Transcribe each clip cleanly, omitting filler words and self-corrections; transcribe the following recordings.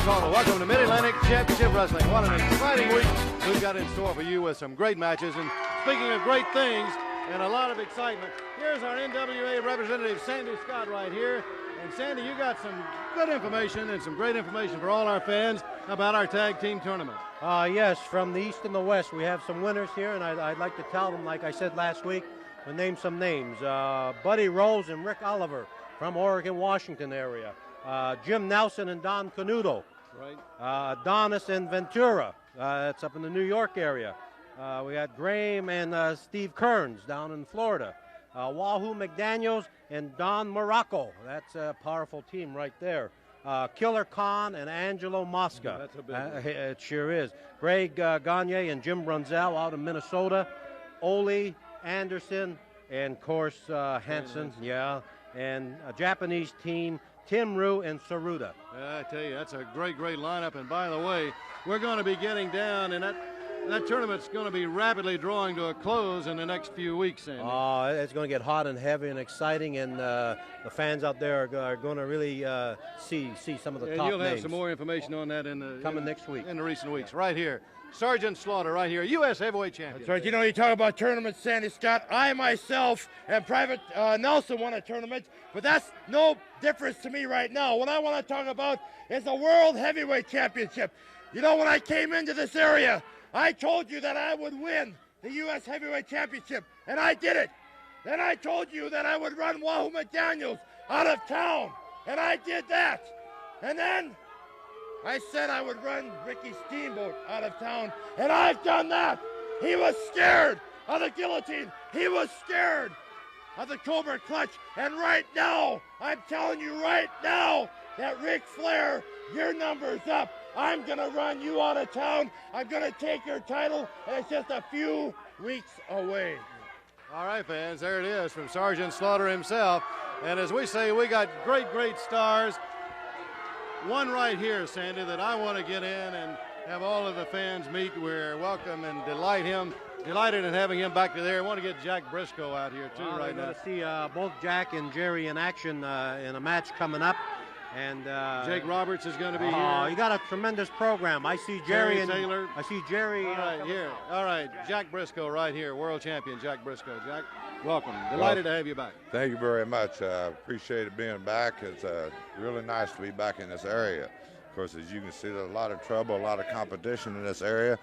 Oklahoma. Welcome to Mid-Atlantic Championship Wrestling. What an exciting week we've got in store for you with some great matches. And speaking of great things and a lot of excitement, here's our NWA representative, Sandy Scott, right here. And Sandy, you got some good information and some great information for all our fans about our tag team tournament. Yes, from the East and the West, we have some winners here, and I'd like to tell them, like I said last week, we'll name some names. Buddy Rose and Rick Oliver from Oregon, Washington area. Jim Nelson and Don Canuto. Right. Adonis and Ventura. That's up in the New York area. We had Graham and Steve Kearns down in Florida. Wahoo McDaniels and Don Morocco. That's a powerful team right there. Killer Khan and Angelo Mosca. That's a big one. It sure is. Greg Gagne and Jim Brunzel out of Minnesota. Ole Anderson and, of course, Hansen. Yeah. And a Japanese team, Tim Rue and Saruda. I tell you, that's a great, great lineup. And by the way, we're going to be getting down, and that tournament's going to be rapidly drawing to a close in the next few weeks, Sandy. Oh, it's going to get hot and heavy and exciting, and the fans out there are going to really see some of the top names. You'll have some more information on that coming next week. In the recent weeks, right here. Sergeant Slaughter, right here, U.S. Heavyweight Champion. That's right. You know, you talk about tournaments, Sandy Scott. I myself and Private Nelson won a tournament, but that's no difference to me right now. What I want to talk about is the World Heavyweight Championship. You know, when I came into this area, I told you that I would win the U.S. Heavyweight Championship, and I did it. Then I told you that I would run Wahoo McDaniels out of town, and I did that. And then I said I would run Ricky Steamboat out of town, and I've done that. He was scared of the guillotine. He was scared of the Cobra Clutch. And right now, I'm telling you right now that Ric Flair, your number's up. I'm going to run you out of town. I'm going to take your title, and it's just a few weeks away. All right, fans, there it is from Sergeant Slaughter himself. And as we say, we got great, great stars. One right here, Sandy, that I want to get in and have all of the fans meet. We're welcome and delighted in having him back there. I want to get Jack Briscoe out here, too, right now. We're going to see both Jack and Jerry in action in a match coming up. And Jake Roberts is going to be here. Oh, you got a tremendous program. I see Jerry and Taylor. I see Jerry. All right, here. All right, Jack Briscoe right here, world champion Jack Briscoe. Jack, welcome. Delighted to have you back. Thank you very much. I appreciate it being back. It's really nice to be back in this area. Of course, as you can see, there's a lot of trouble, a lot of competition in this area,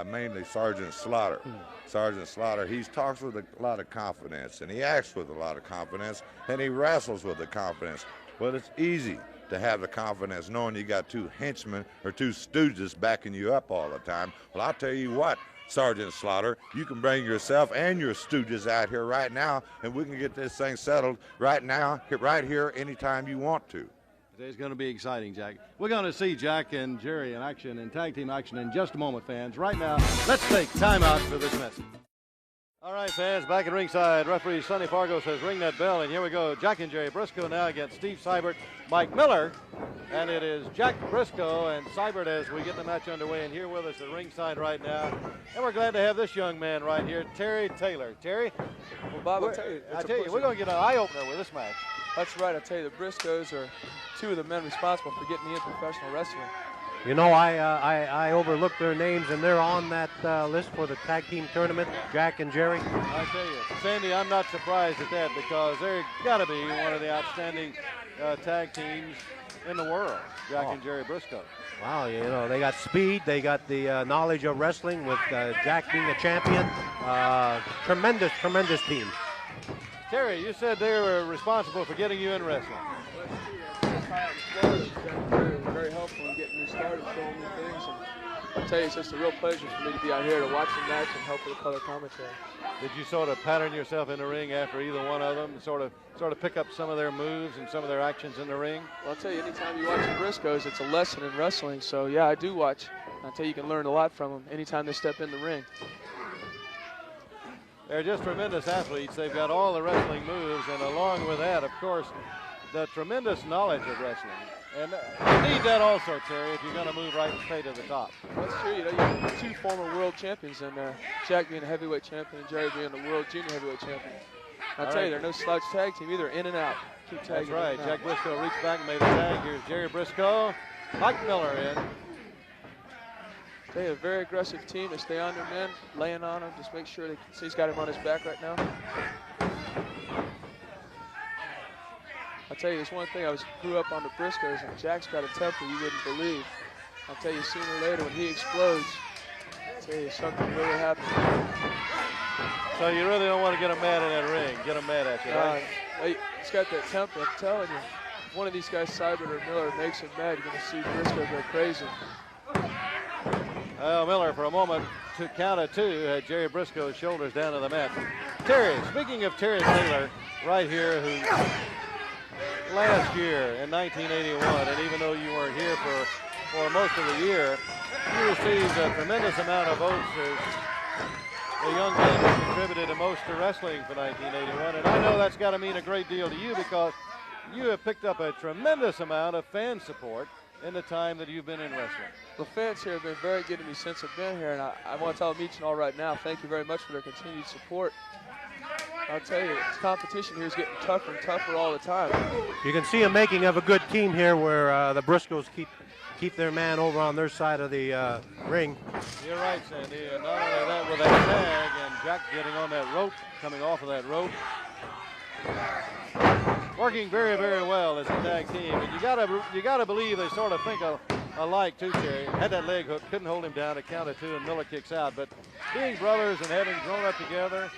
mainly Sergeant Slaughter. Sergeant Slaughter, he talks with a lot of confidence, and he acts with a lot of confidence, and he wrestles with the confidence. But it's easy to have the confidence knowing you got two henchmen or two stooges backing you up all the time. Well, I'll tell you what, Sergeant Slaughter, you can bring yourself and your stooges out here right now, and we can get this thing settled right now, right here, anytime you want to. Today's going to be exciting, Jack. We're going to see Jack and Jerry in action and tag team action in just a moment, fans. Right now, let's take time out for this message. All right, fans, back at ringside, referee Sonny Fargo says ring that bell, and here we go. Jack and Jerry Briscoe now against Steve Seibert, Mike Miller, and it is Jack Briscoe and Seibert as we get the match underway, and here with us at ringside right now. And we're glad to have this young man right here, Terry Taylor. Terry? Well, Bob, I tell you, we're going to get an eye-opener with this match. That's right. I tell you, the Briscoes are two of the men responsible for getting me into professional wrestling. You know, I overlooked their names, and they're on that list for the tag team tournament, Jack and Jerry. I tell you, Sandy, I'm not surprised at that because they're got to be one of the outstanding tag teams in the world, Jack and Jerry Briscoe. Wow, you know, they got speed, they got the knowledge of wrestling with Jack being a champion. Tremendous, tremendous team. Terry, you said they were responsible for getting you in wrestling. Very helpful in getting me started, showing me things. And I tell you, it's just a real pleasure for me to be out here to watch the match and help with the color commentary. Did you sort of pattern yourself in the ring after either one of them, and sort of pick up some of their moves and some of their actions in the ring? Well, I'll tell you, anytime you watch the Briscoes, it's a lesson in wrestling. So yeah, I do watch. I'll tell you, you can learn a lot from them anytime they step in the ring. They're just tremendous athletes. They've got all the wrestling moves, and along with that, of course, the tremendous knowledge of wrestling. And you need that also, Terry, if you're going to move right and stay to the top. That's true. You know, you have two former world champions, and Jack being a heavyweight champion and Jerry being the world junior heavyweight champion. I'll tell you, they're no slouch tag team either, in and out. Keep tagging. That's right. Jack Briscoe reached back and made a tag. Here's Jerry Briscoe. Mike Miller in. They have a very aggressive team. They stay on their men, laying on him. Just make sure they can see he's got him on his back right now. I'll tell you, there's one thing. I grew up on the Briscoes, and Jack's got a temper you wouldn't believe. I'll tell you, sooner or later, when he explodes, I'll tell you, something really happens. So you really don't want to get him mad in that ring. Get him mad at you, right? He's got that temper. I'm telling you, if one of these guys, Seibert or Miller, makes him mad, you're going to see Briscoe go crazy. Well, Miller, for a moment, to count of two, had Jerry Briscoe's shoulders down to the mat. Terry, speaking of Terry Taylor, right here, who last year in 1981, and even though you weren't here for most of the year, you received a tremendous amount of votes as the young man who contributed the most to wrestling for 1981. And I know that's got to mean a great deal to you because you have picked up a tremendous amount of fan support in the time that you've been in wrestling. The fans here have been very good to me since I've been here, and I want to tell them each and all right now, thank you very much for their continued support. I'll tell you, this competition here is getting tougher and tougher all the time. You can see a making of a good team here where the Briscoes keep their man over on their side of the ring. You're right, Sandy. And not only that, with that tag and Jack getting on that rope, coming off of that rope. Working very, very well as a tag team. And you gotta believe they sort of think alike too, Terry. Had that leg hook, couldn't hold him down, a count of two, and Miller kicks out. But being brothers and having grown up together,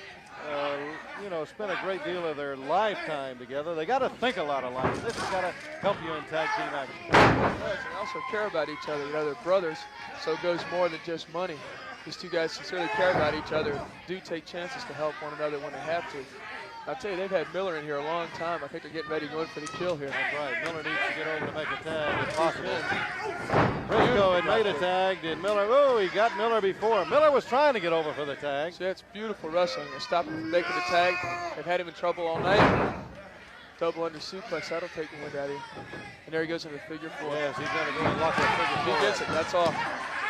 spent a great deal of their lifetime together. They got to think a lot alike. This has got to help you in tag team action. Yes, and also care about each other. You know, they're brothers, so it goes more than just money. These two guys sincerely care about each other, do take chances to help one another when they have to. I'll tell you, they've had Miller in here a long time. I think they're getting ready to go in for the kill here. That's right. Miller needs to get over to make a tag if possible. Briscoe had made a tag. Did Miller? Oh, he got Miller before. Miller was trying to get over for the tag. See, that's beautiful wrestling. They stopped him from making the tag. They've had him in trouble all night. Double under suplex. That'll take the wind out of you. And there he goes into figure four. Yes, he's going to go and lock that figure four. He gets it. That's all.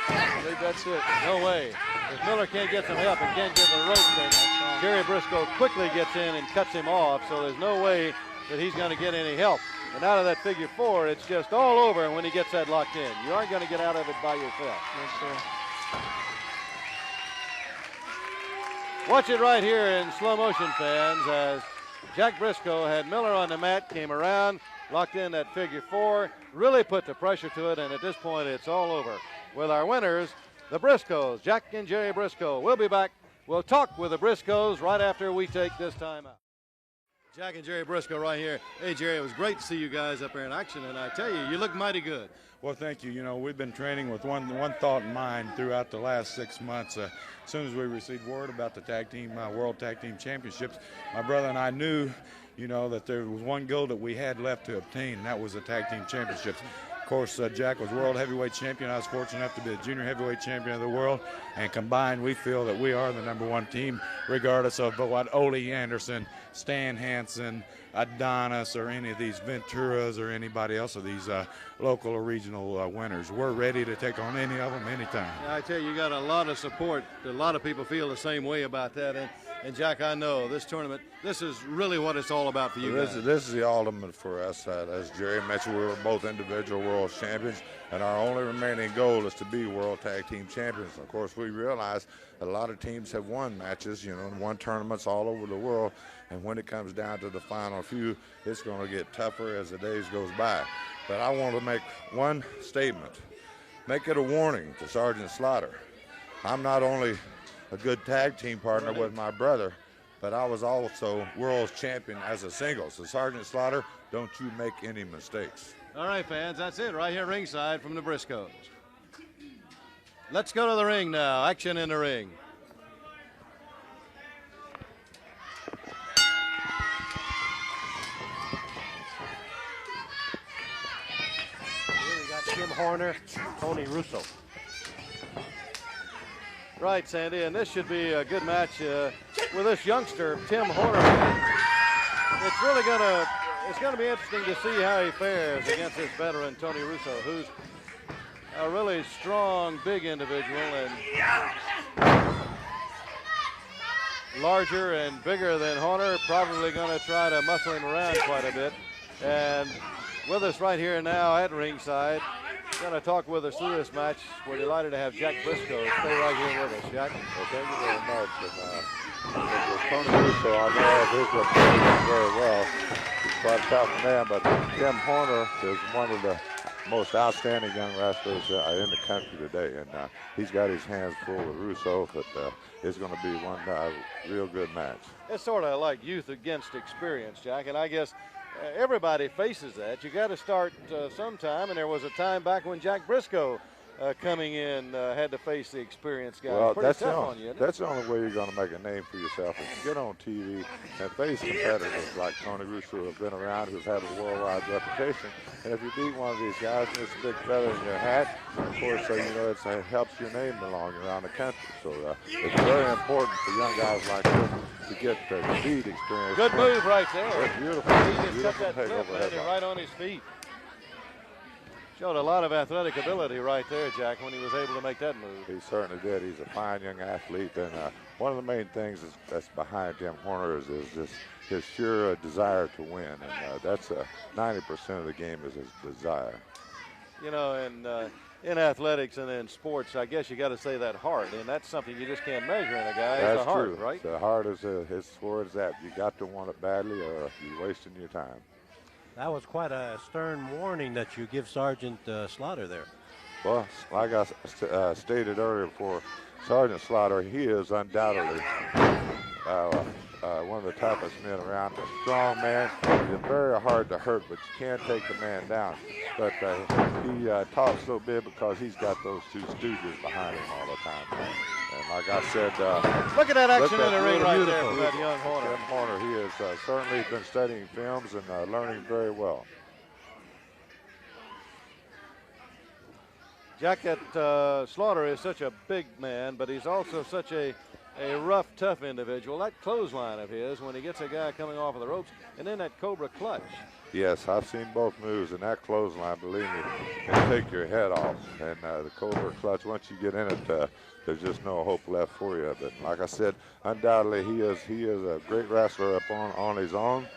I think that's it. No way. If Miller can't get some help and can't get the rope, then Jerry Briscoe quickly gets in and cuts him off, so there's no way that he's going to get any help. And out of that figure four, it's just all over when he gets that locked in. You aren't going to get out of it by yourself. Yes, sir. Watch it right here in slow motion, fans, as Jack Briscoe had Miller on the mat, came around, locked in that figure four, really put the pressure to it, and at this point, it's all over. With our winners, the Briscoes, Jack and Jerry Briscoe. We'll be back. We'll talk with the Briscoes right after we take this time out. Jack and Jerry Briscoe right here. Hey, Jerry, it was great to see you guys up there in action, and I tell you, you look mighty good. Well, thank you. You know, we've been training with one thought in mind throughout the last 6 months. As soon as we received word about the tag team, World Tag Team Championships, my brother and I knew, that there was one goal that we had left to obtain, and that was the Tag Team Championships. Of course, Jack was World Heavyweight Champion. I was fortunate enough to be the Junior Heavyweight Champion of the world. And combined, we feel that we are the #1 team, regardless of what Ole Anderson, Stan Hansen, Adonis, or any of these Venturas or anybody else of these local or regional winners. We're ready to take on any of them anytime. I tell you, you got a lot of support. A lot of people feel the same way about that. And Jack, I know this tournament, this is really what it's all about for you guys. This is the ultimate for us. As Jerry mentioned, we were both individual world champions, and our only remaining goal is to be world tag team champions. Of course, we realize a lot of teams have won matches, and won tournaments all over the world, and when it comes down to the final few, it's going to get tougher as the days goes by. But I want to make one statement. Make it a warning to Sergeant Slaughter. I'm not only a good tag team partner with my brother, but I was also world champion as a single. So Sergeant Slaughter, don't you make any mistakes. All right, fans, that's it right here ringside from the Briscoes. Let's go to the ring now. Action in the ring. Here we got Jim Horner, Tony Russo. Right, Sandy, and this should be a good match with this youngster, Tim Horner. It's going to be interesting to see how he fares against this veteran, Tony Russo, who's a really strong, big individual and larger and bigger than Horner, probably going to try to muscle him around quite a bit. And with us right here now at ringside going to talk with us through this match. We're delighted to have Jack Briscoe. Stay right here with us, Jack. Well, thank you very much. And with Tony Russo, I know of his reputation very well. He's quite a tough man, but Tim Horner is one of the most outstanding young wrestlers in the country today, and he's got his hands full with Russo, but it's going to be one real good match. It's sort of like youth against experience, Jack, and I guess everybody faces that. You got to start sometime, and there was a time back when Jack Briscoe coming in had to face the experienced guy. Well, that's the only way you're going to make a name for yourself is to get on TV and face competitors like Tony Russo, who have been around, who've had a worldwide reputation. And if you beat one of these guys, it's a big feather in your hat. Of course, it helps your name along around the country. So it's very important for young guys like this to get speed experience. Good move right there. It's beautiful. He just cut that flip, landed right on his feet. Showed a lot of athletic ability right there, Jack, when he was able to make that move. He certainly did. He's a fine young athlete, and one of the main things that's behind Tim Horner is his sheer desire to win, and that's 90% of the game is his desire. You know, and in athletics and in sports, I guess you got to say that heart, and that's something you just can't measure in a guy. That's it's a heart, true. Right? The heart is towards that. You got to want it badly, or you're wasting your time. That was quite a stern warning that you give Sergeant Slaughter there. Well, like I stated earlier before, Sergeant Slaughter, he is undoubtedly one of the toughest men around. A strong man. He's very hard to hurt, but you can't take the man down. But he talks so big because he's got those two stooges behind him all the time. And like I said, look at that action in the ring right there for that young Horner. Tim Horner, he has certainly been studying films and learning very well. Jack, that Slaughter is such a big man, but he's also such a rough, tough individual. That clothesline of his, when he gets a guy coming off of the ropes, and then that Cobra clutch. Yes, I've seen both moves, and that clothesline, believe me, can take your head off. And the Cobra clutch, once you get in it, there's just no hope left for you. But like I said, undoubtedly he is a great wrestler up on his own.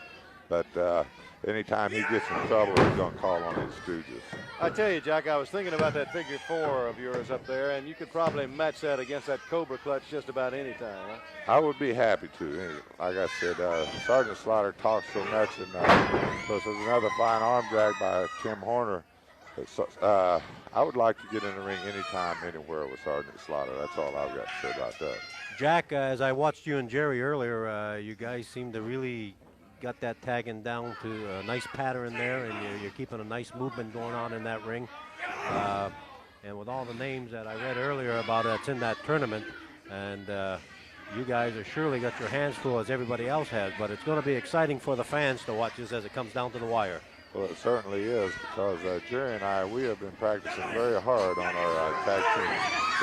But anytime he gets in trouble, he's going to call on his stooges. I tell you, Jack, I was thinking about that figure 4 of yours up there, and you could probably match that against that Cobra clutch just about any time. Huh? I would be happy to. Like I said, Sergeant Slaughter talks so much, and of course there's another fine arm drag by Tim Horner. I would like to get in the ring anytime, anywhere with Sergeant Slaughter. That's all I've got to say about that. Jack, as I watched you and Jerry earlier, you guys seem to really got that tagging down to a nice pattern there, and you're keeping a nice movement going on in that ring. And with all the names that I read earlier about that's in that tournament, and you guys are surely got your hands full as everybody else has, but it's going to be exciting for the fans to watch this as it comes down to the wire. Well, it certainly is, because Jerry and I, we have been practicing very hard on our tag team.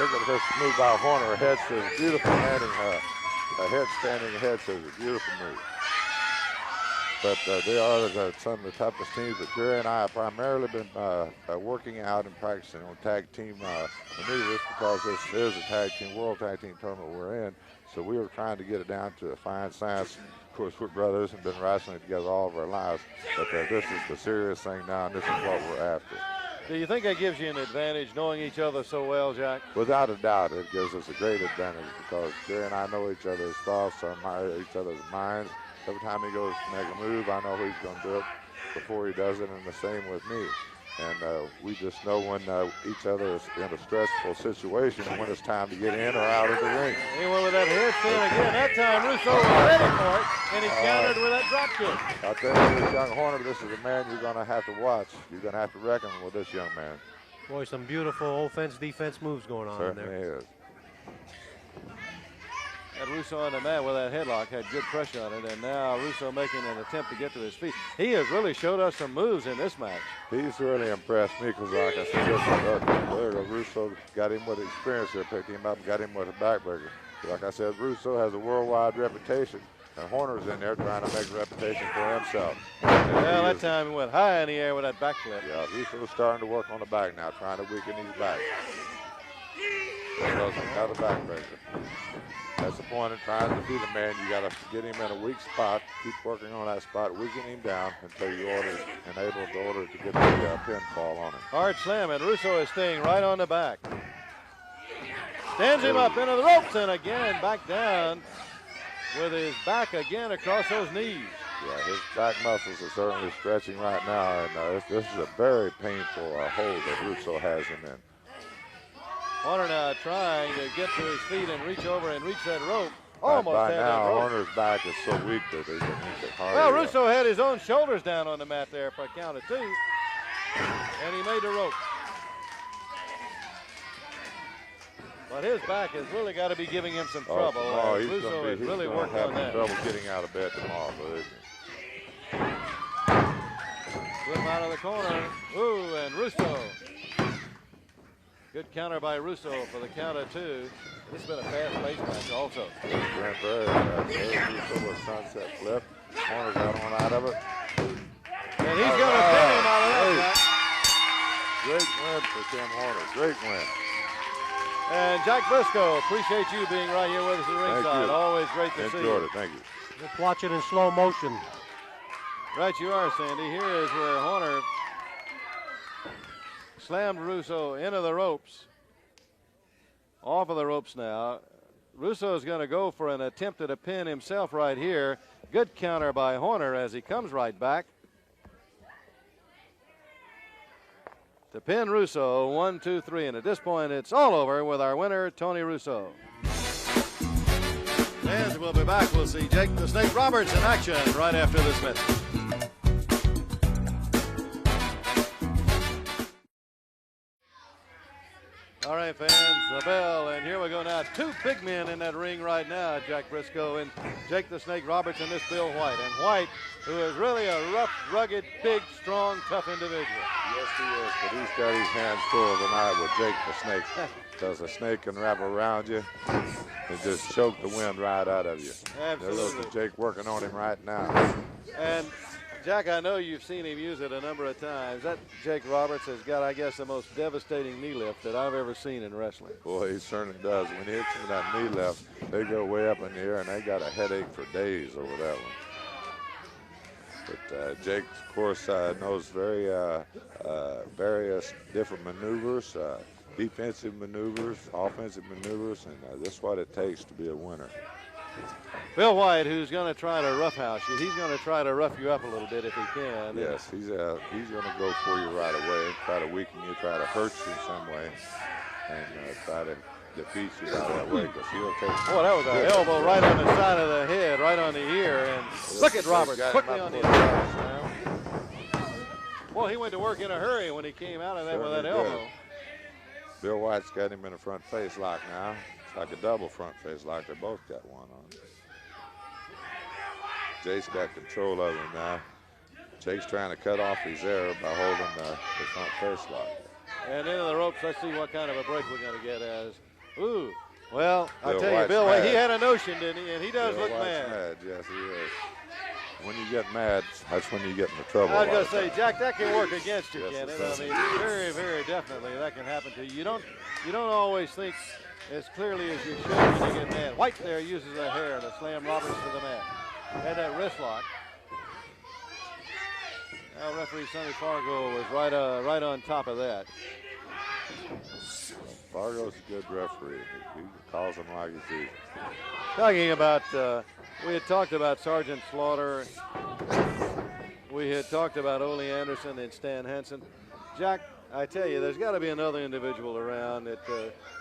Look at this move by Horner. A head says beautiful landing, a head standing ahead says a beautiful move. But they are some of the toughest teams. But Jerry and I have primarily been working out and practicing on tag team maneuvers, because this is a tag team, world tag team tournament we're in. So we were trying to get it down to a fine science. Of course, we're brothers and been wrestling together all of our lives. But this is the serious thing now, and this is what we're after. Do you think that gives you an advantage, knowing each other so well, Jack? Without a doubt, it gives us a great advantage, because Jerry and I know each other's thoughts, each other's minds. Every time he goes to make a move, I know he's going to do it before he does it, and the same with me. And we just know when each other is in a stressful situation, when it's time to get in or out of the ring. Anyway, with that head spin again, that time Russo was ready for it, and he countered with that drop kick. I'll tell you, this young Horner, this is a man you're going to have to watch. You're going to have to reckon with this young man. Boy, some beautiful offense-defense moves going on Certainly in there. is. And Russo on the mat with that headlock had good pressure on it, and now Russo making an attempt to get to his feet. He has really showed us some moves in this match. He's really impressed me, because like I said, Russo got him with experience there, picked him up, got him with a backbreaker. Like I said, Russo has a worldwide reputation, and Horner's in there trying to make a reputation for himself. Well, that time he went high in the air with that backflip. Yeah, Russo's starting to work on the back now, trying to weaken his back. There goes another backbreaker. That's the point of trying to beat a man. You got to get him in a weak spot, keep working on that spot, weaken him down until you enable the order to get the pinfall on him. Hard slam, and Russo is staying right on the back. Stands him up into the ropes, and again back down with his back again across those knees. Yeah, his back muscles are certainly stretching right now, and this is a very painful hold that Russo has him in. Horner now trying to get to his feet and reach over and reach that rope. Almost by had now, that rope. Horner's back is so weak that he can hit it hard. Well, Russo had his own shoulders down on the mat there for a count of 2, and he made the rope. But his back has really got to be giving him some trouble. He's Russo has really worked have on that. trouble getting out of bed tomorrow, believe me. Flip out of the corner. Ooh, and Russo. Good counter by Russo for the count of 2. This has been a fast-paced match also. Grand Prairie, Russo with sunset flip. Horner got one out of it. And he's going to pin him out of that. Great win for Tim Horner. Great win. And Jack Briscoe, appreciate you being right here with us at ringside. Always great to see you. Enjoyed it. Thank you. Let's watch it in slow motion. Right you are, Sandy. Here is where Horner slammed Russo into the ropes. Off of the ropes now. Russo is going to go for an attempt at a pin himself right here. Good counter by Horner as he comes right back. To pin Russo, 1, 2, 3. And at this point, it's all over with our winner, Tony Russo. And we'll be back. We'll see Jake the Snake Roberts in action right after this message. All right, fans, the bell, and here we go now. 2 big men in that ring right now, Jack Briscoe and Jake the Snake Roberts and this Bill White. And White, who is really a rough, rugged, big, strong, tough individual. Yes, he is, but he's got his hands full tonight with Jake the Snake, because the snake can wrap around you and just choke the wind right out of you. Absolutely. There's Jake working on him right now. And Jack, I know you've seen him use it a number of times. That Jake Roberts has got, I guess, the most devastating knee lift that I've ever seen in wrestling. Boy, he certainly does. When he hits him with that knee lift, they go way up in the air, and they got a headache for days over that one. But Jake, of course, knows various different maneuvers, defensive maneuvers, offensive maneuvers, and this is what it takes to be a winner. Bill White, who's going to try to roughhouse you. He's going to try to rough you up a little bit if he can. Yes, he's going to go for you right away, try to weaken you, try to hurt you in some way, and try to defeat you out of that way, because he'll take. Boy, that was an elbow right on the side of the head, right on the ear, and look at Roberts quickly on the attack now. Well, he went to work in a hurry when he came out of that with that elbow. Bill White's got him in a front face lock now. It's like a double front face lock. They both got one on. Jake's got control of him now. Jake's trying to cut off his error by holding the front face lock. And into the ropes, let's see what kind of a break we're going to get as. Ooh, well, I'll tell you, White's Bill, mad. he had a notion, didn't he? And he does look White's mad. Yes, he is. When you get mad, that's when you get into trouble. I was going to say, Jack, that can work against you, Yes, can it it? does. I mean, very, very definitely that can happen to you. You don't always think as clearly as you should when you get mad. White there uses a hair to slam Roberts to the mat. Had that wrist lock. Now referee Sonny Fargo was right on top of that. Fargo's a good referee. He calls him like he sees. Talking about, we had talked about Sergeant Slaughter. We had talked about Ole Anderson and Stan Hansen. Jack, I tell you, there's got to be another individual around that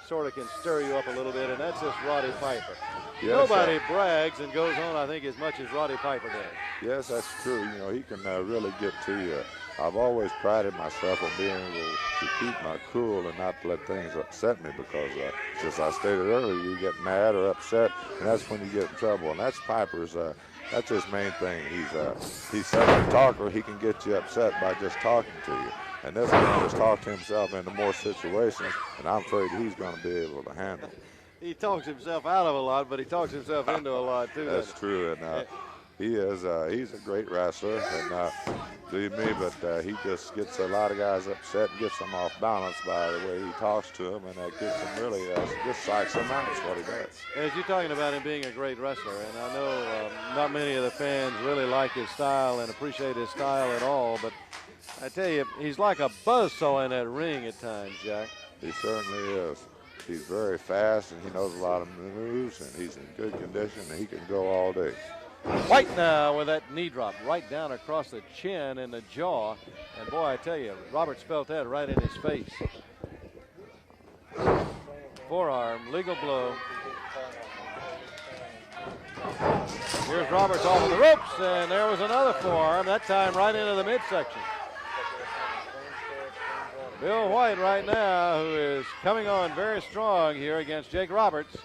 sort of can stir you up a little bit, and that's this Roddy Piper. Yes, Nobody brags and goes on, I think, as much as Roddy Piper does. Yes, that's true. You know, he can really get to you. I've always prided myself on being able to keep my cool and not let things upset me, because, as I stated earlier, you get mad or upset, and that's when you get in trouble. And that's Piper's. That's his main thing. He's such a talker. He can get you upset by just talking to you. And this man has talked himself into more situations, and I'm afraid he's going to be able to handle it. He talks himself out of a lot, but he talks himself into a lot, too. That's true. And He is. He's a great wrestler, and believe me, but he just gets a lot of guys upset and gets them off balance by the way he talks to them, and that gets them really just psychs them out. That's what he does. As you're talking about him being a great wrestler, and I know not many of the fans really like his style and appreciate his style at all, but I tell you, he's like a buzzsaw in that ring at times, Jack. He certainly is. He's very fast, and he knows a lot of moves, and he's in good condition, and he can go all day. White now with that knee drop right down across the chin and the jaw. And boy, I tell you, Roberts felt that right in his face. Forearm, legal blow. Here's Roberts off of the ropes, and there was another forearm, that time right into the midsection. Bill White right now, who is coming on very strong here against Jake Roberts,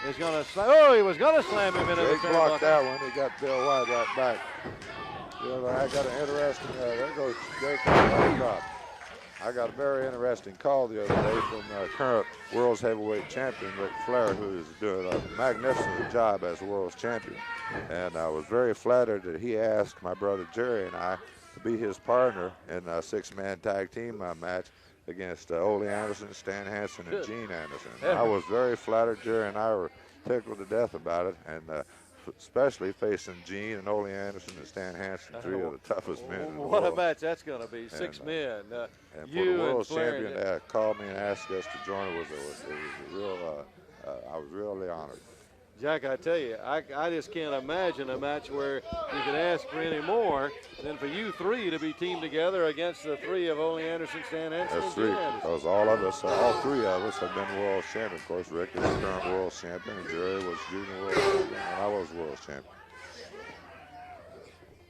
is going to slam. Oh, he was going to slam him into the Jake turnbuckle. blocked that one. He got Bill White right back. I got an interesting, there goes Jake drop. I got a very interesting call the other day from current World's Heavyweight Champion Ric Flair, who is doing a magnificent job as World's Champion. And I was very flattered that he asked my brother Jerry and I to be his partner in a six-man tag team match against Ole Anderson, Stan Hansen, and Gene Anderson. I was very flattered. Jerry and I were tickled to death about it, and especially facing Gene and Ole Anderson and Stan Hansen, three of the toughest men in the world. What a match that's going to be, six men. And for the world champion to call me and ask us to join it was a real, I was really honored. Jack, I tell you, I just can't imagine a match where you could ask for any more than for you three to be teamed together against the three of Ole Anderson, Stan Hansen, That's and three, Gene Anderson. because all of us, all three of us have been world champion. Of course, Rick is the current world champion, and Jerry was junior world champion, and I was world champion.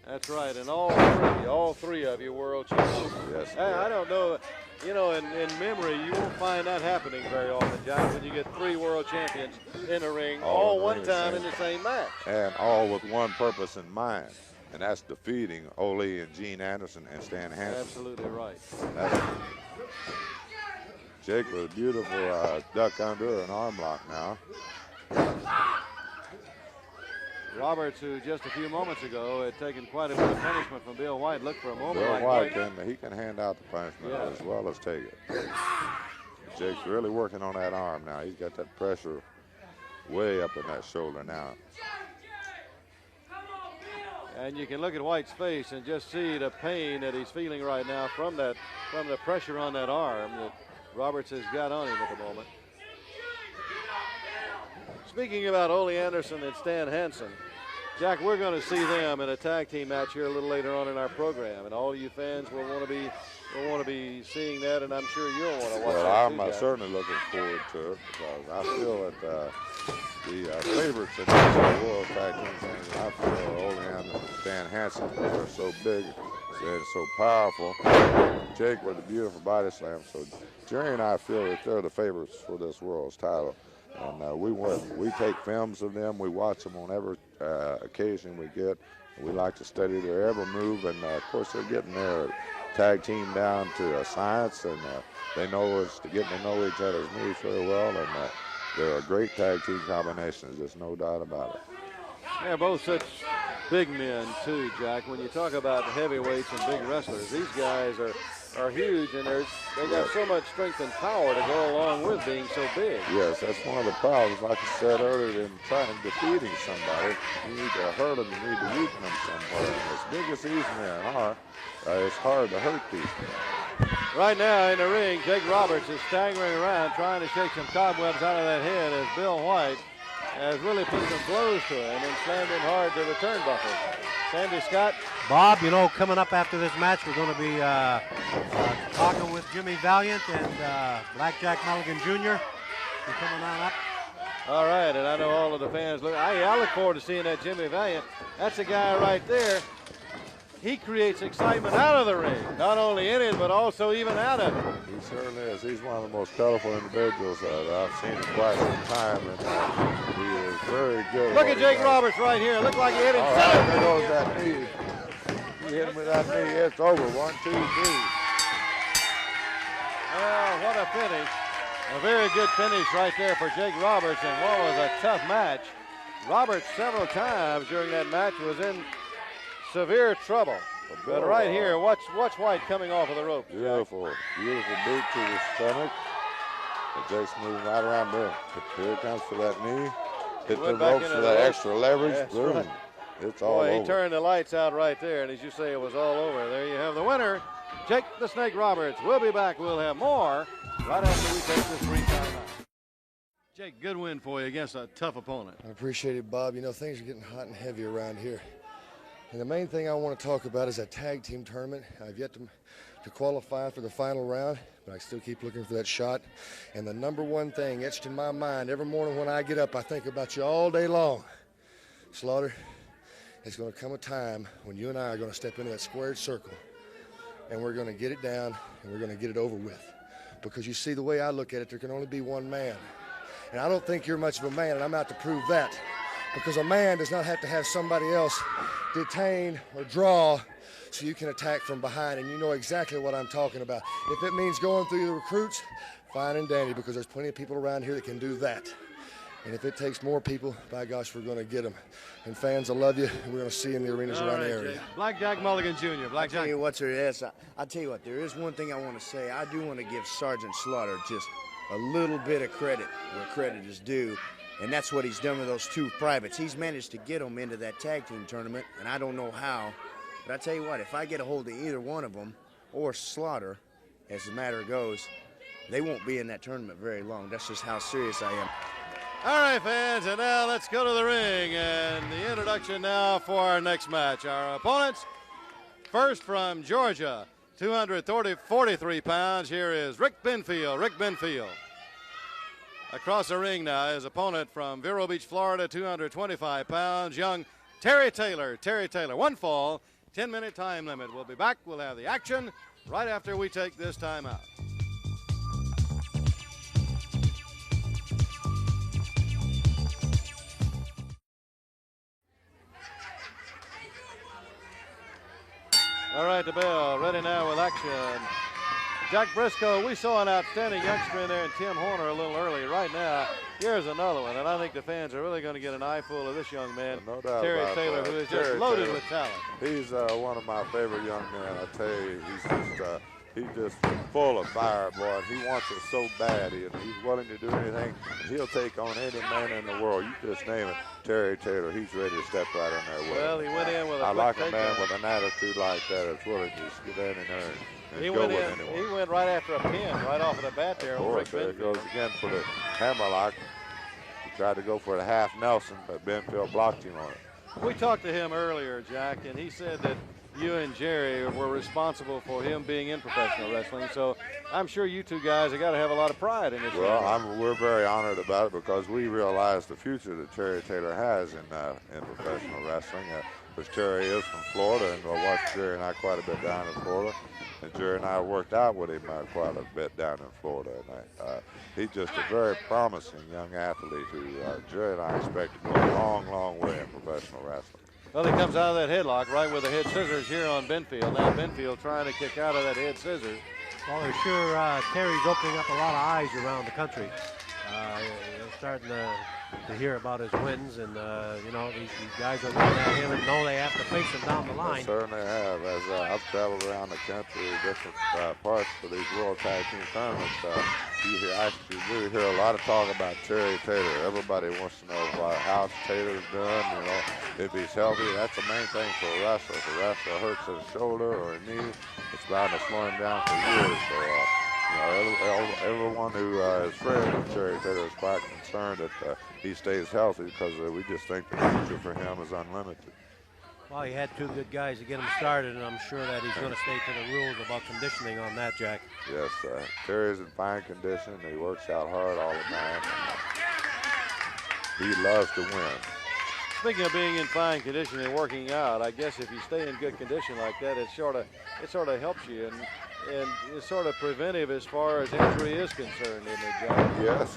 That's right, and all three of you world champions. Yes. Hey, I don't know, you know, in memory, you won't find that happening very often, Jack, when you get three world champions in a ring all one time in the same match. And all with one purpose in mind, and that's defeating Ole and Gene Anderson and Stan Hansen. Absolutely right. Jake with a beautiful duck under and arm lock now. Roberts, who just a few moments ago had taken quite a bit of punishment from Bill White, looked for a moment Bill like White he can hand out the punishment as well as take it. Jake's really working on that arm now. He's got that pressure way up in that shoulder now. And you can look at White's face and just see the pain that he's feeling right now from the pressure on that arm that Roberts has got on him at the moment. Speaking about Ole Anderson and Stan Hansen, Jack, we're going to see them in a tag team match here a little later on in our program, and all you fans will want to be seeing that, and I'm sure you'll want to watch that. Well, I'm certainly looking forward to it because I feel that the favorites in the World Tag Team thing, I feel Ole Anderson and Stan Hansen are so big and so powerful. Jake with a beautiful body slam. So Jerry and I feel that they're the favorites for this world's title. And we take films of them. We watch them on every occasion we get. We like to study their every move, and of course they're getting their tag team down to science, and they know it's getting to know each other's moves very well, and they're a great tag team combination. There's no doubt about it. They're both such big men too, Jack. When you talk about heavyweights and big wrestlers, these guys are huge, and they got so much strength and power to go along with being so big. Yes, that's one of the problems. Like I said earlier, in trying defeating somebody, you need to hurt them, you need to weaken them somewhere. And as big as these men are, it's hard to hurt these men. Right now in the ring, Jake Roberts is staggering around trying to shake some cobwebs out of that head as Bill White has really put some blows to him and slammed him hard to the turnbuckle. Sandy Scott. Bob, you know, coming up after this match, we're going to be talking with Jimmy Valiant and Blackjack Mulligan Jr. They're coming on up. All right, and I know all of the fans look. I look forward to seeing that Jimmy Valiant. That's a guy right there. He creates excitement out of the ring, not only in it, but also even out of it. He certainly is. He's one of the most colorful individuals that I've seen in quite some time, and he is very good. Look at Jake Roberts right here. Look like he hit him. All right, there goes that knee. He hit him with that knee. It's over. 1, 2, 3. Well, what a finish. A very good finish right there for Jake Roberts, and what was a tough match. Roberts several times during that match was in severe trouble. But right here, watch White coming off of the rope. Beautiful, beautiful boot to the stomach. And Jake's moving right around there. Here it comes for that knee. Hit the ropes for that extra leverage. That's Boom. right. It's all over. He turned the lights out right there, and as you say, it was all over. There you have the winner, Jake the Snake Roberts. We'll be back. We'll have more right after we take this brief timeout. Jake, good win for you against a tough opponent. I appreciate it, Bob. You know, things are getting hot and heavy around here. And the main thing I want to talk about is that tag team tournament. I've yet to qualify for the final round, but I still keep looking for that shot. And the number one thing etched in my mind every morning when I get up, I think about you all day long. Slaughter, there's going to come a time when you and I are going to step into that squared circle, and we're going to get it down, and we're going to get it over with. Because you see, the way I look at it, there can only be one man. And I don't think you're much of a man, and I'm out to prove that. Because a man does not have to have somebody else detain or draw so you can attack from behind, and you know exactly what I'm talking about. If it means going through the recruits, fine and dandy, because there's plenty of people around here that can do that. And if it takes more people, by gosh, we're going to get them. And fans, I love you, and we're going to see you in the arenas around the area. Blackjack Mulligan Jr. Blackjack. I'll tell you what, sir, yes, I'll tell you what, there is one thing I want to say. I do want to give Sergeant Slaughter just a little bit of credit where credit is due. And that's what he's done with those two privates. He's managed to get them into that tag team tournament, and I don't know how. But I tell you what, if I get a hold of either one of them or Slaughter, as the matter goes, they won't be in that tournament very long. That's just how serious I am. All right, fans, and now let's go to the ring. And the introduction now for our next match. Our opponents, first from Georgia, 243 pounds. Here is Rick Benfield. Rick Benfield. Across the ring now, his opponent from Vero Beach, Florida, 225 pounds, young Terry Taylor. Terry Taylor, one fall, 10-minute time limit. We'll be back. We'll have the action right after we take this time out. All right, the bell ready now with action. Jack Briscoe, we saw an outstanding youngster in there in Tim Horner a little earlier. Right now, here's another one, and I think the fans are really going to get an eyeful of this young man, No doubt Terry about Taylor, that. who is Terry just loaded Taylor. with talent. He's one of my favorite young men. I tell you, he's just full of fire, boy. And he wants it so bad. He's willing to do anything. He'll take on any man in the world. You just name it. Terry Taylor, he's ready to step right in there with Well, him. he went in with a I quick like a man takedown. with an attitude like that that's willing to just get in there and He go went with in. anyone. He went right after a pin, right off of the bat there. Of on Rick course, there it Benfield. goes again for the hammerlock. He tried to go for the half Nelson, but Benfield blocked him on it. We talked to him earlier, Jack, and he said that you and Jerry were responsible for him being in professional wrestling. So I'm sure you two guys have got to have a lot of pride in this. Well, we're very honored about it because we realize the future that Terry Taylor has in professional wrestling. Because Terry is from Florida, and we'll watch Jerry and I quite a bit down in Florida. And Jerry and I worked out with him quite a bit down in Florida. And he's just a very promising young athlete who Jerry and I expect to go a long, long way in professional wrestling. Well, he comes out of that headlock right with the head scissors here on Benfield. Now Benfield trying to kick out of that head scissors. Well, they're sure Terry's opening up a lot of eyes around the country. They're starting to hear about his wins, and you know, these guys are looking at him and know they have to face him down the line. They certainly have. As I've traveled around the country, different parts for these World Tag Team tournaments, you actually do hear a lot of talk about Terry Taylor. Everybody wants to know how Taylor's done. You know, if he's healthy, that's the main thing for a wrestler. If a wrestler hurts his shoulder or a knee, it's bound to slow him down for years. So, you know, everyone who is friends with Terry Taylor is quite concerned that he stays healthy because we just think the future for him is unlimited. Well, he had two good guys to get him started, and I'm sure that he's going to stay to the rules about conditioning on that, Jack. Yes, Terry's in fine condition. He works out hard all the time. He loves to win. Speaking of being in fine condition and working out, I guess if you stay in good condition like that, it sort of helps you, and it's sort of preventive as far as injury is concerned, isn't it, Jack? Yes,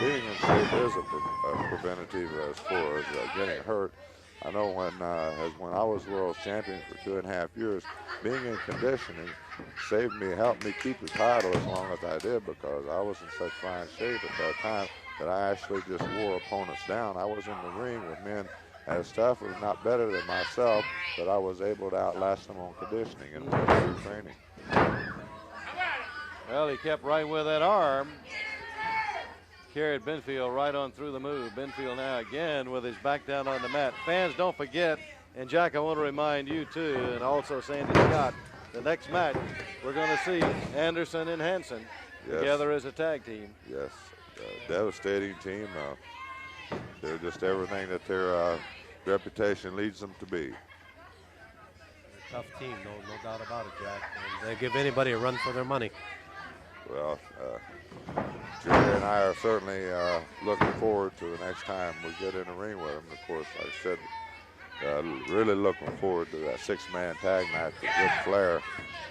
being in shape is a preventative as far as getting hurt. I know when I was world champion for 2.5 years, being in conditioning saved me, helped me keep the title as long as I did, because I was in such fine shape at that time that I actually just wore opponents down. I was in the ring with men as tough, if not better than myself, but I was able to outlast them on conditioning and through training. Well, he kept right with that arm. Carried Benfield right on through the move. Benfield now again with his back down on the mat. Fans, don't forget, and Jack, I want to remind you too, and also Sandy Scott, the next match we're going to see Anderson and Hansen together as a tag team. Yes, devastating team. They're just everything that their reputation leads them to be. Tough team, no doubt about it, Jack. And they give anybody a run for their money. Well, Jerry and I are certainly looking forward to the next time we get in the ring with them. Of course, like I said, really looking forward to that 6-man tag match with Ric Flair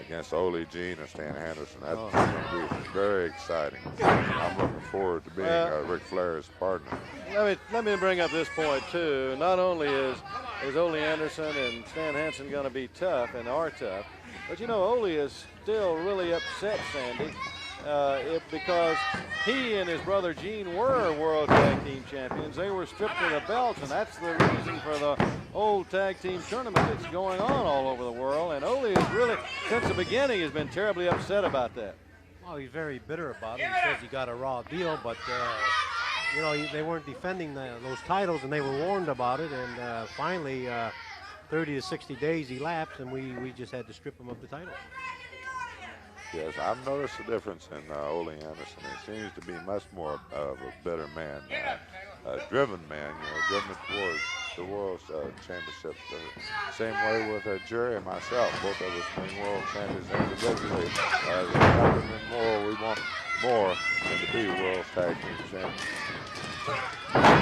against Ole Jean and Stan Henderson. That's going to be very exciting. I'm looking forward to being Ric Flair's partner. Let me bring up this point too. Not only is Ole Anderson and Stan Hansen going to be tough and are tough, but you know Ole is still really upset, Sandy, because he and his brother Gene were world tag team champions. They were stripped of the belts, and that's the reason for the old tag team tournament that's going on all over the world. And Ole is really, since the beginning, has been terribly upset about that. Well, he's very bitter about it. He says he got a raw deal, but you know, they weren't defending those titles, and they were warned about it. And finally, 30 to 60 days elapsed, and we just had to strip him of the title. Yes, I've noticed the difference in Ole Anderson. He seems to be much more of a better man, a driven man, driven towards the World Championship. Same way with Jerry and myself. Both of us being world champions individually. Nothing more, we want more than to be world tag team champions.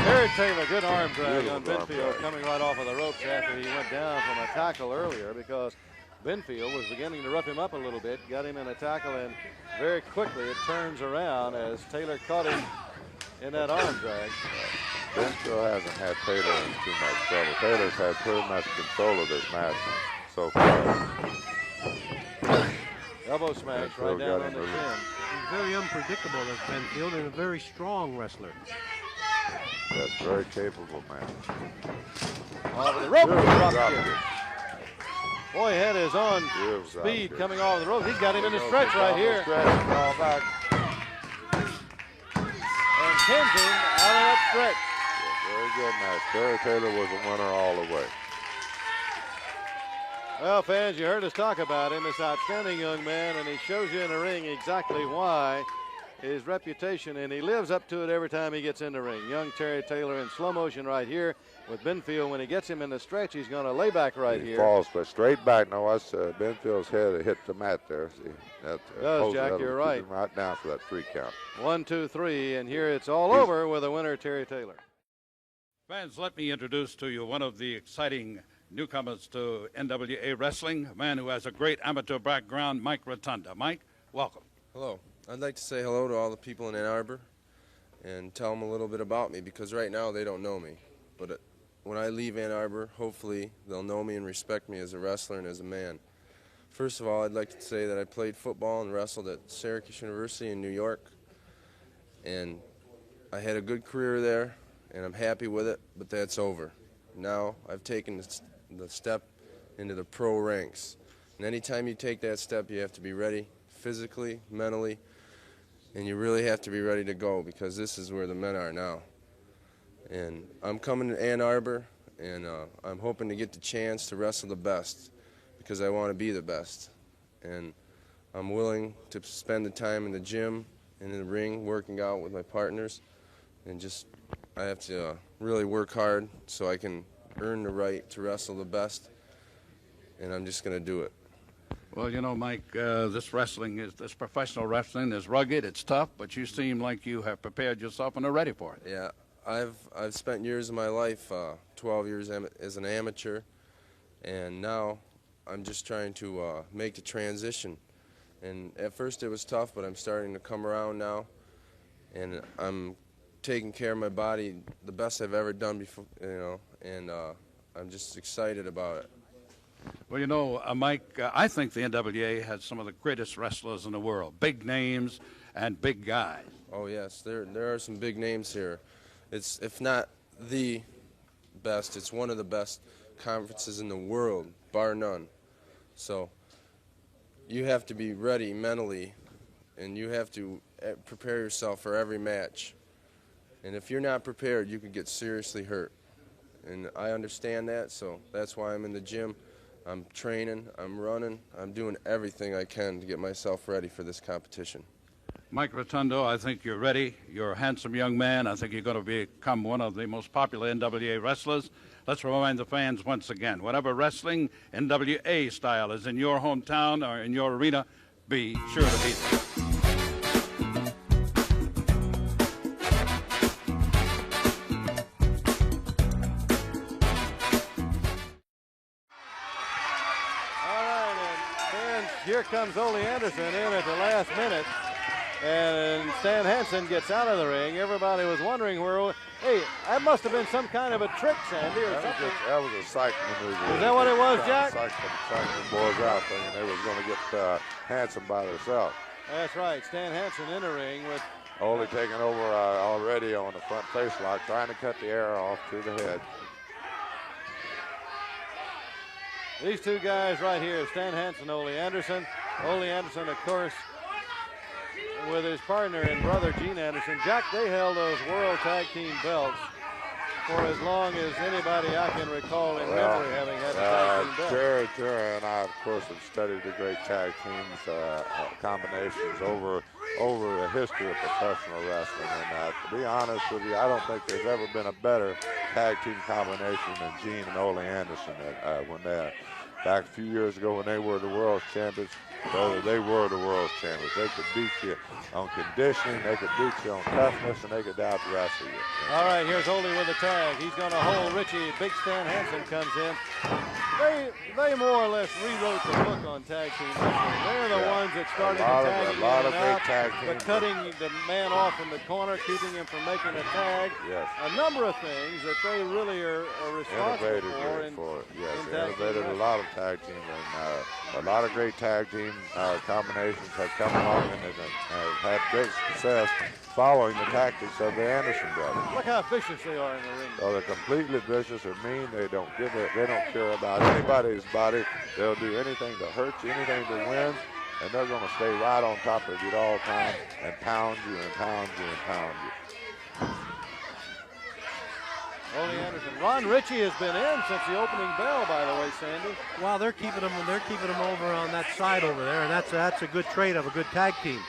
Terry Taylor, good arm drag on Benfield, coming right off of the ropes after he went down from a tackle earlier, because Benfield was beginning to rough him up a little bit, got him in a tackle, and very quickly it turns around as Taylor caught him in that arm drag. Benfield hasn't had Taylor in too much trouble. Taylor's had pretty much control of this match so far. Elbow smash right down on the chin. He's very unpredictable as Benfield, and a very strong wrestler. That's very capable, man. Off the rope, drop kick. Boy, he had his own speed coming off the rope. He's got him in the stretch right here. Back. And pins him out of that stretch. Very good match. Terry Taylor was a winner all the way. Well, fans, you heard us talk about him, this outstanding young man, and he shows you in the ring exactly why. His reputation, and he lives up to it every time he gets in the ring. Young Terry Taylor in slow motion right here with Benfield. When he gets him in the stretch, he's going to lay back right here. He falls, but straight back. No, that's Benfield's head hit the mat there. See, that does, Jack, you're right. Right down for that 3 count. 1, 2, 3, and here it's all over with the winner, Terry Taylor. Fans, let me introduce to you one of the exciting newcomers to NWA Wrestling, a man who has a great amateur background, Mike Rotunda. Mike, welcome. Hello. I'd like to say hello to all the people in Ann Arbor and tell them a little bit about me, because right now they don't know me. But when I leave Ann Arbor, hopefully they'll know me and respect me as a wrestler and as a man. First of all, I'd like to say that I played football and wrestled at Syracuse University in New York, and I had a good career there, and I'm happy with it, but that's over. Now I've taken the step into the pro ranks, and anytime you take that step, you have to be ready physically, mentally, and you really have to be ready to go, because this is where the men are now. And I'm coming to Ann Arbor, and I'm hoping to get the chance to wrestle the best, because I want to be the best. And I'm willing to spend the time in the gym and in the ring working out with my partners, and I have to really work hard so I can earn the right to wrestle the best, and I'm just going to do it. Well, you know, Mike, this professional wrestling is rugged, it's tough, but you seem like you have prepared yourself and are ready for it. Yeah, I've spent years of my life, 12 years as an amateur, and now I'm just trying to make the transition. And at first it was tough, but I'm starting to come around now, and I'm taking care of my body the best I've ever done before, and I'm just excited about it. Well, you know, Mike, I think the NWA has some of the greatest wrestlers in the world, big names and big guys. Oh, yes, there are some big names here. It's, if not the best, it's one of the best conferences in the world, bar none. So you have to be ready mentally, and you have to prepare yourself for every match. And if you're not prepared, you could get seriously hurt. And I understand that, so that's why I'm in the gym. I'm training, I'm running, I'm doing everything I can to get myself ready for this competition. Mike Rotundo, I think you're ready. You're a handsome young man. I think you're going to become one of the most popular NWA wrestlers. Let's remind the fans once again, whatever wrestling NWA style is in your hometown or in your arena, be sure to be there. Here comes Ole Anderson in at the last minute, and Stan Hansen gets out of the ring. Everybody was wondering where. Hey, that must have been some kind of a trick, Sandy, or something. That was a psych maneuver. Is that what it was, Jack? Psych the boys out, thinking they was going to get Hansen by themselves. That's right. Stan Hansen in the ring with Ole taking over already on the front face lock, trying to cut the air off to the head. these two guys right here, Stan Hansen, Ole Anderson. Ole Anderson, of course, with his partner and brother Gene Anderson. Jack, they held those World Tag Team belts for as long as anybody I can recall in memory having had a tag team belt. Jerry and I, of course, have studied the great tag teams combinations over the history of professional wrestling. And to be honest with you, I don't think there's ever been a better tag team combination than Gene and Ole Anderson when they're back a few years ago when they were the world champions. They were the world champions. They could beat you on conditioning, they could beat you on toughness, and they could out wrestle you. All right, here's Ole with the tag. He's going to hold Richie. Big Stan Hansen comes in. They more or less rewrote the book on tag team wrestling. They're the ones that started the tagging out, but cutting the man off in the corner, keeping him from making a tag. Yes. A number of things that they really are responsible for. Yes, they innovated a lot of tag teams, and a lot of great tag team combinations have come along and have had great success following the tactics of the Anderson brothers. Look how vicious they are in the ring. Oh, they're completely vicious or mean. They don't care about anybody's body. They'll do anything to hurt you, anything to win, and they're going to stay right on top of you at all times and pound you and pound you and pound you. Ole Anderson. Ron Ritchie has been in since the opening bell, by the way, Sandy. Well, they're keeping him over on that side over there, and that's a good trait of a good tag team.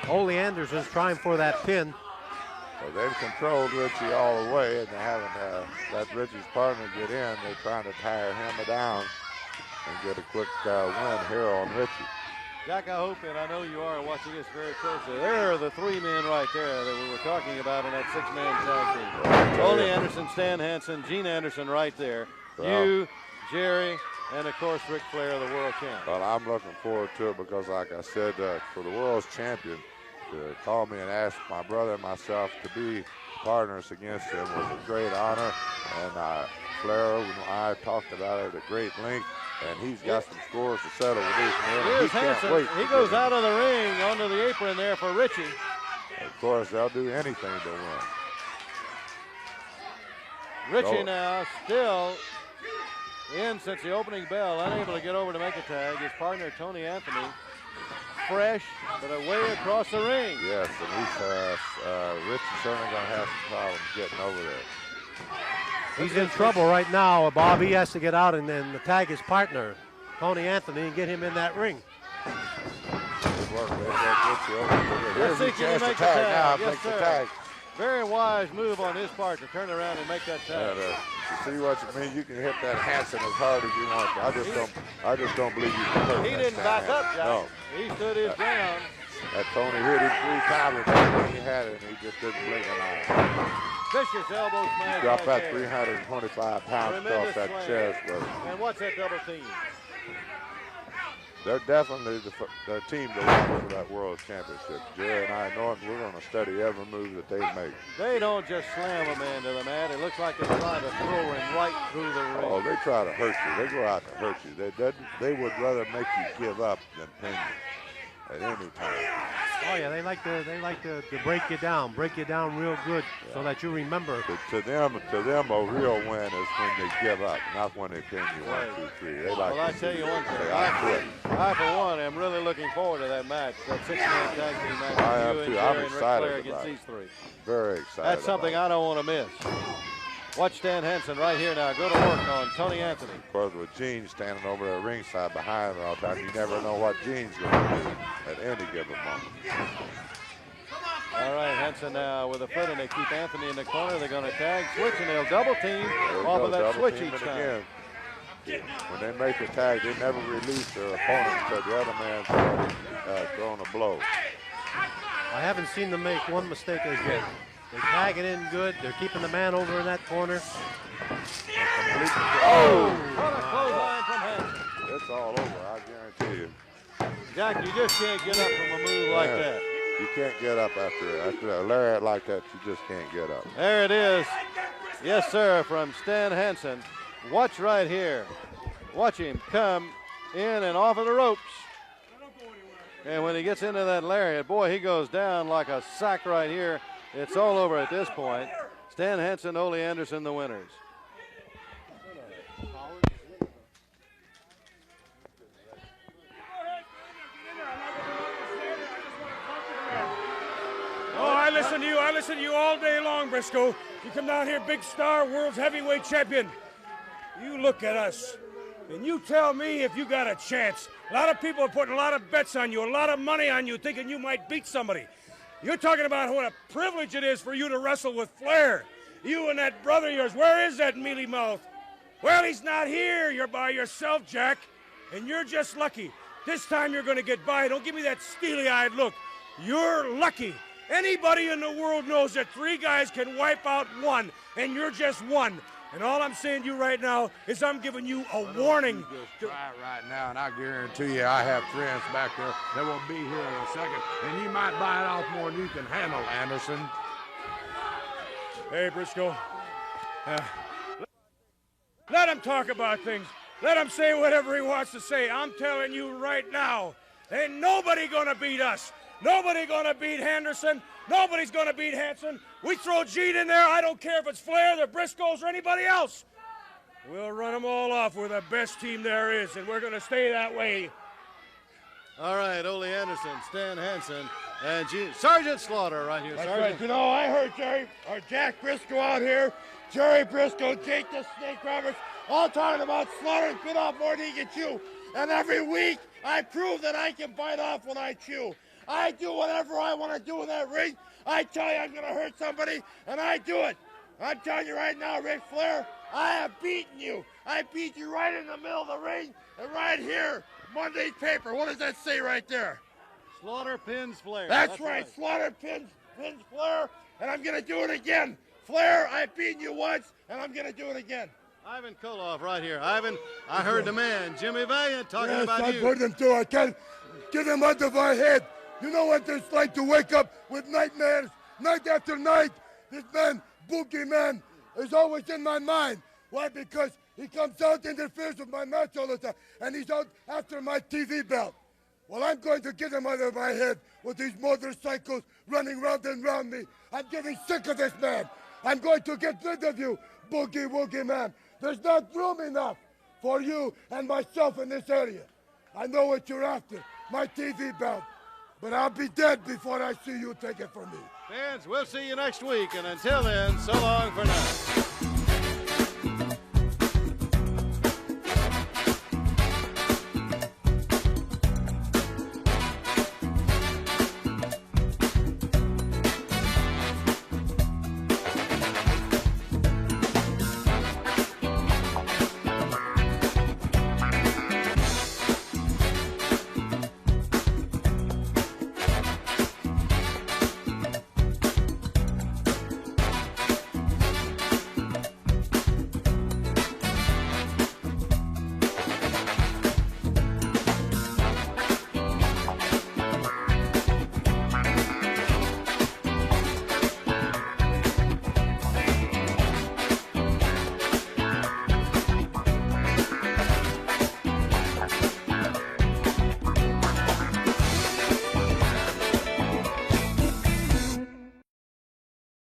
Ole Anderson's trying for that pin. Well, they've controlled Ritchie all the way, and they haven't let Ritchie's partner get in. They're trying to tire him down and get a quick win here on Ritchie. Jack, I hope, and I know you are watching this very closely. There are the three men right there that we were talking about in that six-man tag team. Ole Anderson, Stan Hansen, Gene Anderson right there. Well, you, Jerry, and of course Ric Flair, the world champion. Well, I'm looking forward to it because, like I said, for the world's champion to call me and ask my brother and myself to be partners against him was a great honor. And Flair and I talked about it at great length. And he's got some scores to settle with these men. Here's Hansen. He goes out of the ring onto the apron there for Ritchie. Of course, they'll do anything to win. Ritchie now still in since the opening bell, unable to get over to make a tag. His partner, Tony Anthony, fresh, but away across the ring. Yes, and Ritchie's certainly going to have some problems getting over there. He's in trouble right now, Bob. He has to get out and then tag his partner, Tony Anthony, and get him in that ring. Good work. Let's see, can he make the tag? Yes, sir. Very wise move on his part to turn around and make that tag. See what you mean? You can hit that Hansen as hard as you want. I just don't believe you can hurt. He didn't back up, Jack. No. He stood his ground. That Tony hit him 3 times with everything he had, and he just didn't blink an eye. Vicious elbow smash. Drop that 325 pounds across that chest, brother. And what's that double team? they're definitely the team to watch for that World Championship. Jerry and I know it. We're going to study every move that they make. They don't just slam him into the mat. It looks like they're trying to throw him right through the ring. Oh, they try to hurt you. They go out to hurt you. They would rather make you give up than pin you at any time. Oh yeah, they like to break you down real good, so that you remember. To them, a real win is when they give up, not when they pin you 1, 2, 3. They like. Well, I tell you one thing. I for one am really looking forward to that match, that 6-man tag team match. I am too. I'm excited against about these it. three. Very excited. That's something I don't want to miss. Watch Stan Hansen right here now. Go to work on Tony Anthony. Of course, with Gene standing over there ringside behind him all the time, you never know what Gene's going to do at any given moment. All right, Hansen now with a foot, and they keep Anthony in the corner. They're going to tag, switch, and they'll double team off of that switch each time. Again. When they make the tag, they never release their opponent until the other man's already thrown a blow. I haven't seen them make one mistake as yet. They tag it in good. They're keeping the man over in that corner. Oh! What a clothesline from Hansen. It's all over, I guarantee you. Jack, you just can't get up from a move like that. You can't get up after a lariat like that. You just can't get up. There it is. Yes, sir, from Stan Hansen. Watch right here. Watch him come in and off of the ropes. And when he gets into that lariat, boy, he goes down like a sack right here. It's all over at this point. Stan Hansen, Ole Anderson, the winners. Oh, I listen to you all day long, Briscoe. You come down here, big star, world's heavyweight champion. You look at us, and you tell me if you got a chance. A lot of people are putting a lot of bets on you, a lot of money on you, thinking you might beat somebody. You're talking about what a privilege it is for you to wrestle with Flair. You and that brother of yours, where is that mealy mouth? Well, he's not here. You're by yourself, Jack, and you're just lucky. This time you're going to get by. Don't give me that steely-eyed look. You're lucky. Anybody in the world knows that 3 guys can wipe out 1, and you're just 1. And all I'm saying to you right now is I'm giving you a warning. Just try it right now, and I guarantee you I have friends back there that will be here in a second, and you might bite off more than you can handle, Anderson. Hey, Briscoe. Let him talk about things. Let him say whatever he wants to say. I'm telling you right now, ain't nobody gonna beat us. Nobody gonna beat Henderson. Nobody's gonna beat Hansen. We throw Gene in there. I don't care if it's Flair, the Briscoes, or anybody else. We'll run them all off. We're the best team there is, and we're gonna stay that way. All right, Ole Anderson, Stan Hansen, and Sergeant Slaughter right here. That's Sergeant. right. You know, I heard Jack Briscoe out here, Jerry Briscoe, Jake the Snake Roberts, all talking about Slaughter and bit off more than he can chew. And every week, I prove that I can bite off when I chew. I do whatever I want to do in that ring. I tell you I'm going to hurt somebody, and I do it. I'm telling you right now, Ric Flair, I have beaten you. I beat you right in the middle of the ring and right here, Monday's paper. What does that say right there? Slaughter pins Flair. That's right. Slaughter pins Flair, and I'm going to do it again. Flair, I've beaten you once, and I'm going to do it again. Ivan Koloff right here. Ivan, I heard the man, Jimmy Valiant, talking about I've you. heard him too. I can't get him out of my head. You know what it's like to wake up with nightmares night after night. This man, Boogie Man, is always in my mind. Why? Because he comes out and interferes with my match all the time, and he's out after my TV belt. Well, I'm going to get him out of my head with these motorcycles running round and round me. I'm getting sick of this man. I'm going to get rid of you, Boogie Woogie Man. There's not room enough for you and myself in this area. I know what you're after, my TV belt. But I'll be dead before I see you take it from me. Fans, we'll see you next week. And until then, so long for now.